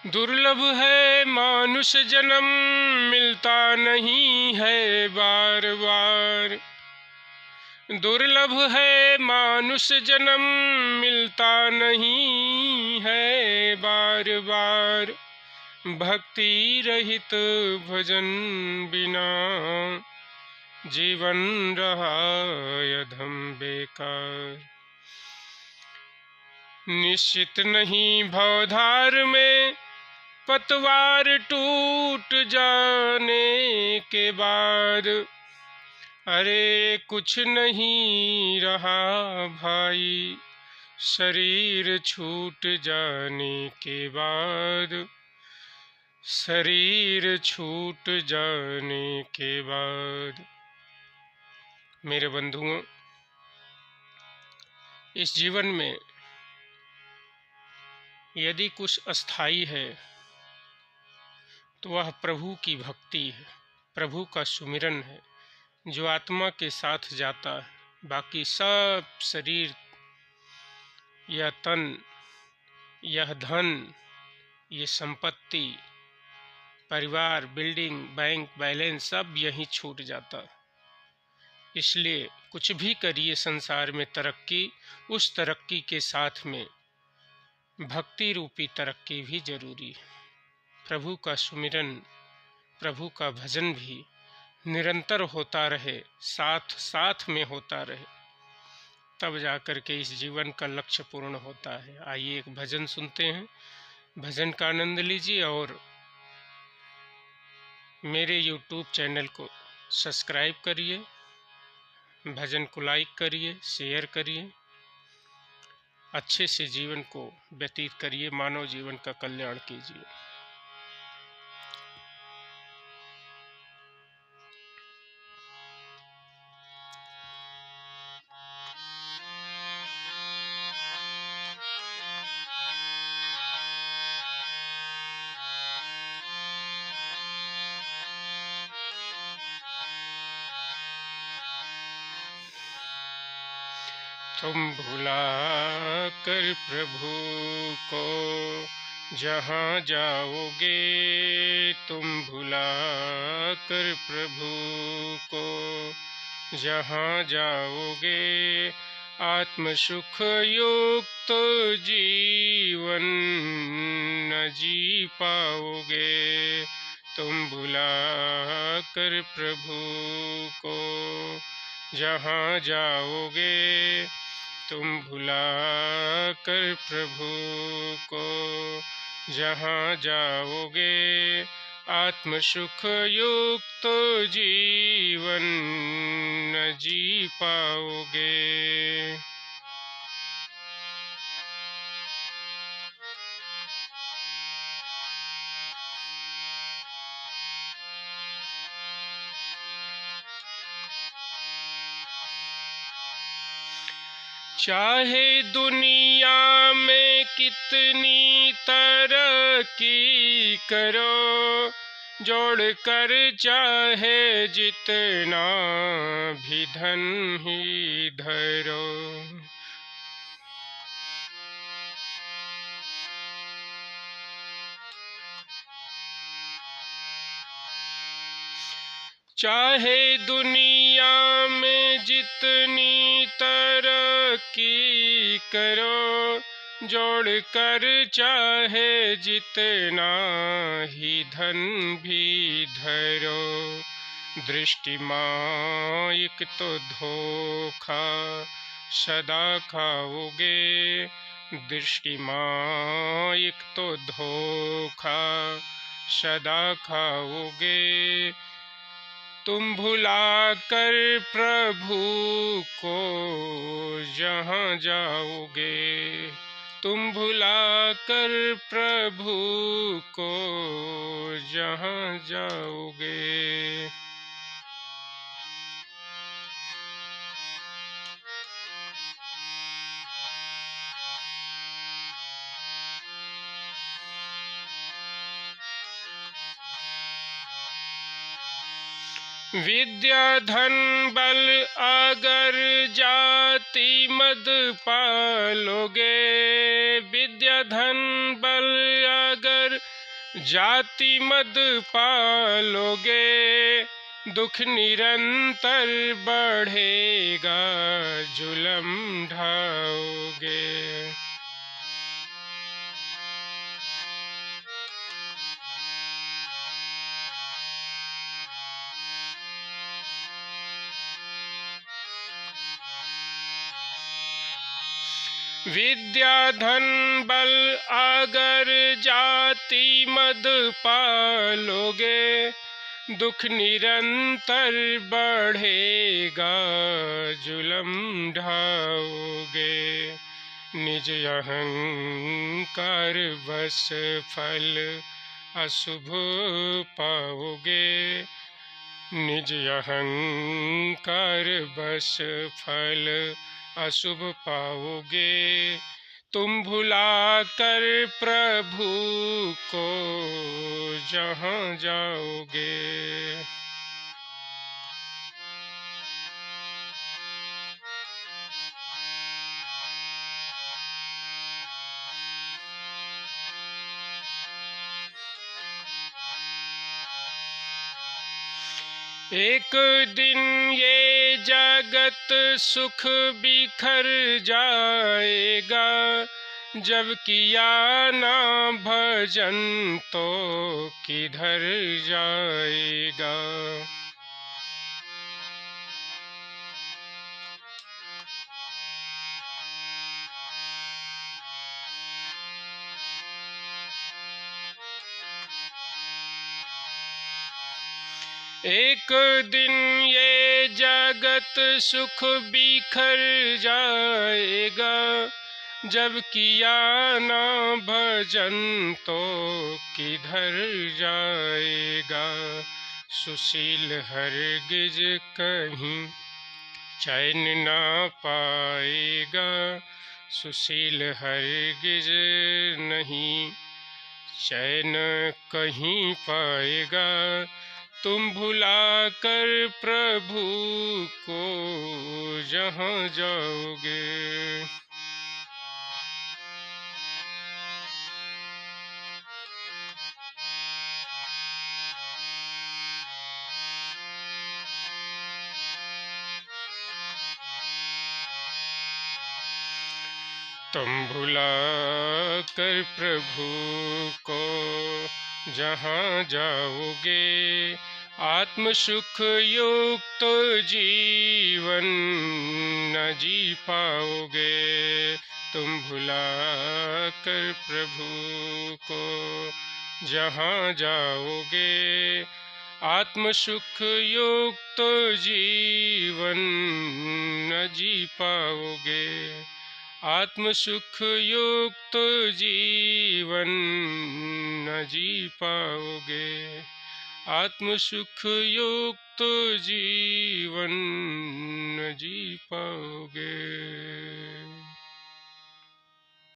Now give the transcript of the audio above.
दुर्लभ है मानुष जन्म, मिलता नहीं है बार बार। दुर्लभ है मानुष जन्म, मिलता नहीं है बार बार। भक्ति रहित भजन बिना, जीवन रहा अधम बेकार। निश्चित नहीं भवधार में, पतवार टूट जाने के बाद। अरे कुछ नहीं रहा भाई, शरीर छूट जाने के बाद। शरीर छूट जाने के बाद। मेरे बंधुओं, इस जीवन में यदि कुछ अस्थाई है तो वह प्रभु की भक्ति है, प्रभु का सुमिरन है, जो आत्मा के साथ जाता है। बाकी सब शरीर, यह तन, यह धन, ये संपत्ति, परिवार, बिल्डिंग, बैंक बैलेंस सब यहीं छूट जाता है। इसलिए कुछ भी करिए संसार में तरक्की, उस तरक्की के साथ में भक्ति रूपी तरक्की भी जरूरी है। प्रभु का सुमिरन, प्रभु का भजन भी निरंतर होता रहे, साथ साथ में होता रहे, तब जाकर के इस जीवन का लक्ष्य पूर्ण होता है। आइए एक भजन सुनते हैं, भजन का आनंद लीजिए और मेरे YouTube चैनल को सब्सक्राइब करिए, भजन को लाइक करिए, शेयर करिए, अच्छे से जीवन को व्यतीत करिए, मानव जीवन का कल्याण कीजिए। तुम भुला कर प्रभु को जहाँ जाओगे, तुम भुला कर प्रभु को जहाँ जाओगे, आत्म सुख युक्त जीवन न जी पाओगे। तुम भुला कर प्रभु को जहाँ जाओगे, तुम भुला कर प्रभु को जहाँ जाओगे, आत्म सुख युक्त जीवन न जी पाओगे। चाहे दुनिया में कितनी तरक्की करो, जोड़ कर चाहे जितना भी धन ही धरो। चाहे दुनिया में जितनी तरक्की करो, जोड़ कर चाहे जितना ही धन भी धरो। दृष्टि मायक तो धोखा सदा खाओगे, दृष्टि मायक तो धोखा सदा खाओगे। तुम भुला कर प्रभु को जहाँ जाओगे, तुम भुला कर प्रभु को जहाँ जाओगे। विद्या धन बल अगर जाति मद पालोगे, विद्या धन बल अगर जाति मद पालोगे, दुख निरंतर बढ़ेगा, जुलम ढाओगे। विद्या धन बल अगर जाति मद पालोगे, दुख निरंतर बढ़ेगा, जुलम ढाओगे। निज अहंकार बस फल अशुभ पाओगे, निज अहंकार बस फल अशुभ पाओगे। तुम भुला कर प्रभु को जहाँ जाओगे। एक दिन ये जगत सुख बिखर जाएगा, जब किया ना भजन तो किधर जाएगा। एक दिन ये जगत सुख बिखर जाएगा, जब किया ना भजन तो किधर जाएगा। सुशील हरगिज कहीं चैन ना पाएगा, सुशील हरगिज नहीं चैन कहीं पाएगा। तुम भुला कर प्रभु को जहाँ जाओगे। तुम भुला कर प्रभु को जहाँ जाओगे, आत्म सुख युक्त जीवन न जी पाओगे। तुम भुला कर प्रभु को जहाँ जाओगे, आत्म सुख युक्त जीवन न जी पाओगे। आत्म सुख युक्त जीवन न जी पाओगे। आत्म सुख युक्त जीवन न जी पाओगे।